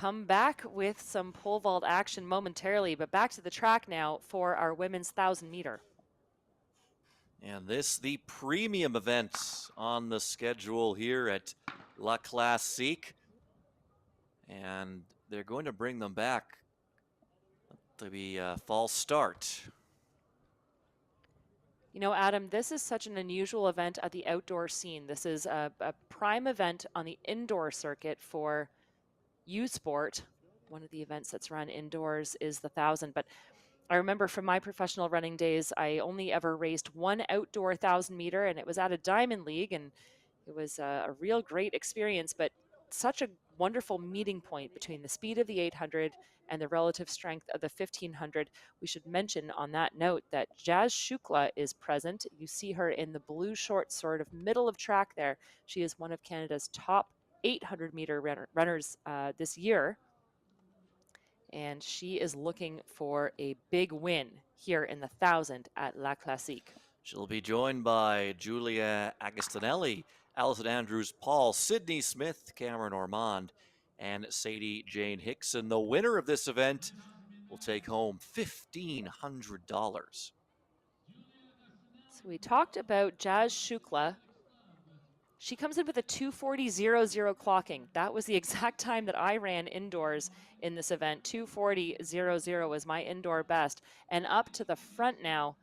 come back with some pole vault action momentarily, but back to the track now for our women's 1,000 meter. And this, the premium event on the schedule here at La Classique. And they're going to bring them back to be a false start. You know, Adam, this is such an unusual event at the outdoor scene. This is a prime event on the indoor circuit for U Sport. One of the events that's run indoors is the 1,000. But I remember from my professional running days, I only ever raced one outdoor 1,000 meter, and it was at a Diamond League, and it was a real great experience, but such a wonderful meeting point between the speed of the 800 and the relative strength of the 1,500. We should mention on that note that Jazz Shukla is present. You see her in the blue shorts, sort of middle of track there. She is one of Canada's top 800-meter runners this year. And she is looking for a big win here in the 1,000 at La Classique. She'll be joined by Julia Agostinelli, Allison Andrews-Paul, Sydney Smith, Cameron Ormond, and Sadie Jane Hickson. The winner of this event will take home $1,500. So we talked about Jazz Shukla. She comes in with a 2:40.00 clocking. That was the exact time that I ran indoors in this event. 2:40.00 was my indoor best. And up to the front now,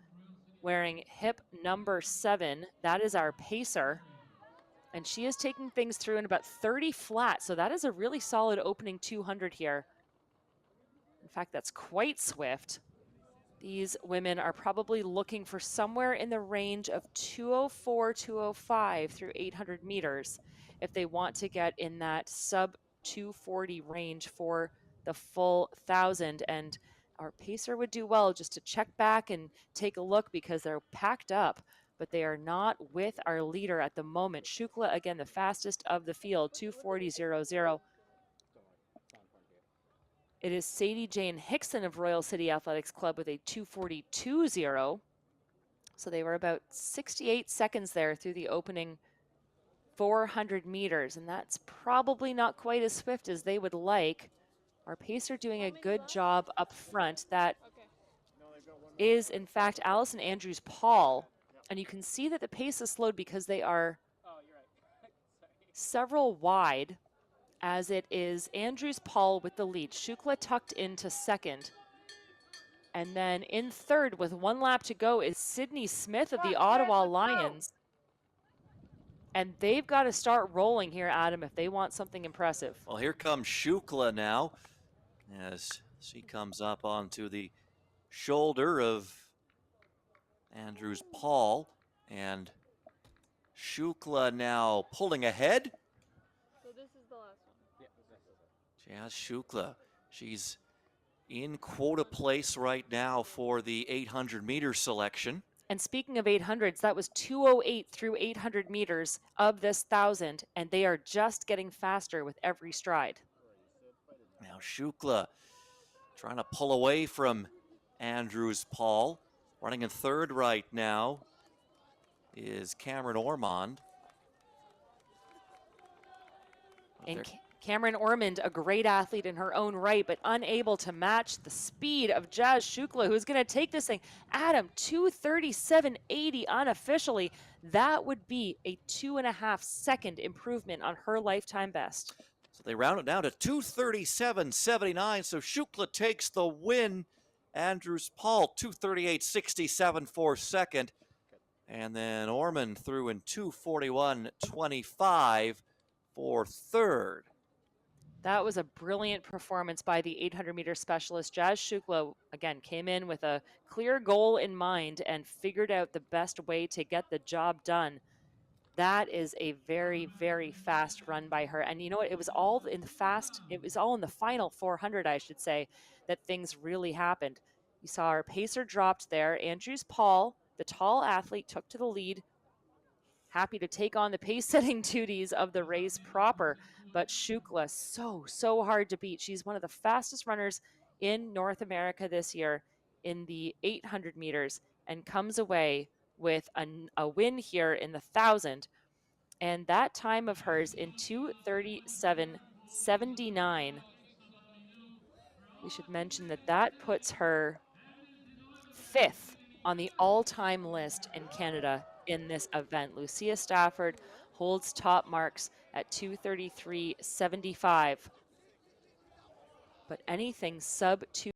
wearing hip number 7. That is our pacer. And she is taking things through in about 30 flat. So that is a really solid opening 200 here. In fact, that's quite swift. These women are probably looking for somewhere in the range of 204, 205 through 800 meters if they want to get in that sub 240 range for the full 1,000. And our pacer would do well just to check back and take a look because they're packed up, but they are not with our leader at the moment. Shukla, again, the fastest of the field, 2:40.00. It is Sadie Jane Hickson of Royal City Athletics Club with a 2:42.00. So they were about 68 seconds there through the opening 400 meters, and that's probably not quite as swift as they would like. Our pacer doing a good job up front. That is, in fact, Allison Andrews-Paul, and you can see that the pace is slowed because they are several wide, as it is Andrews-Paul with the lead. Shukla tucked into second. And then in third with 1 lap to go is Sydney Smith of the Ottawa Lions. And they've got to start rolling here, Adam, if they want something impressive. Well, here comes Shukla now as she comes up onto the shoulder of Andrews-Paul. And Shukla now pulling ahead. So this is the last one. Yeah, Jazz Shukla. She's in quota place right now for the 800-meter selection. And speaking of 800s, that was 2:08 through 800 meters of this 1,000, and they are just getting faster with every stride. Now Shukla trying to pull away from Andrews-Paul. Running in third right now is Cameron Ormond. And Cameron Ormond, a great athlete in her own right, but unable to match the speed of Jazz Shukla, who's going to take this thing. Adam, 2:37.80 unofficially. That would be a 2.5 second improvement on her lifetime best. So they round it down to 2:37.79. So Shukla takes the win. Andrews-Paul, 2:38.67 for second. And then Ormond threw in 2:41.25 for third. That was a brilliant performance by the 800-meter specialist. Jazz Shukla, again, came in with a clear goal in mind and figured out the best way to get the job done. That is a very, very fast run by her. And you know what? It was all in the final 400, I should say, that things really happened. You saw our pacer dropped there. Andrews-Paul, the tall athlete, took to the lead. Happy to take on the pace-setting duties of the race proper. But Shukla, so hard to beat. She's one of the fastest runners in North America this year in the 800 meters and comes away with a win here in the 1,000. And that time of hers in 2:37.79 We should mention that that puts her 5th on the all-time list in Canada in this event. Lucia Stafford holds top marks at 2:33.75. But anything sub 2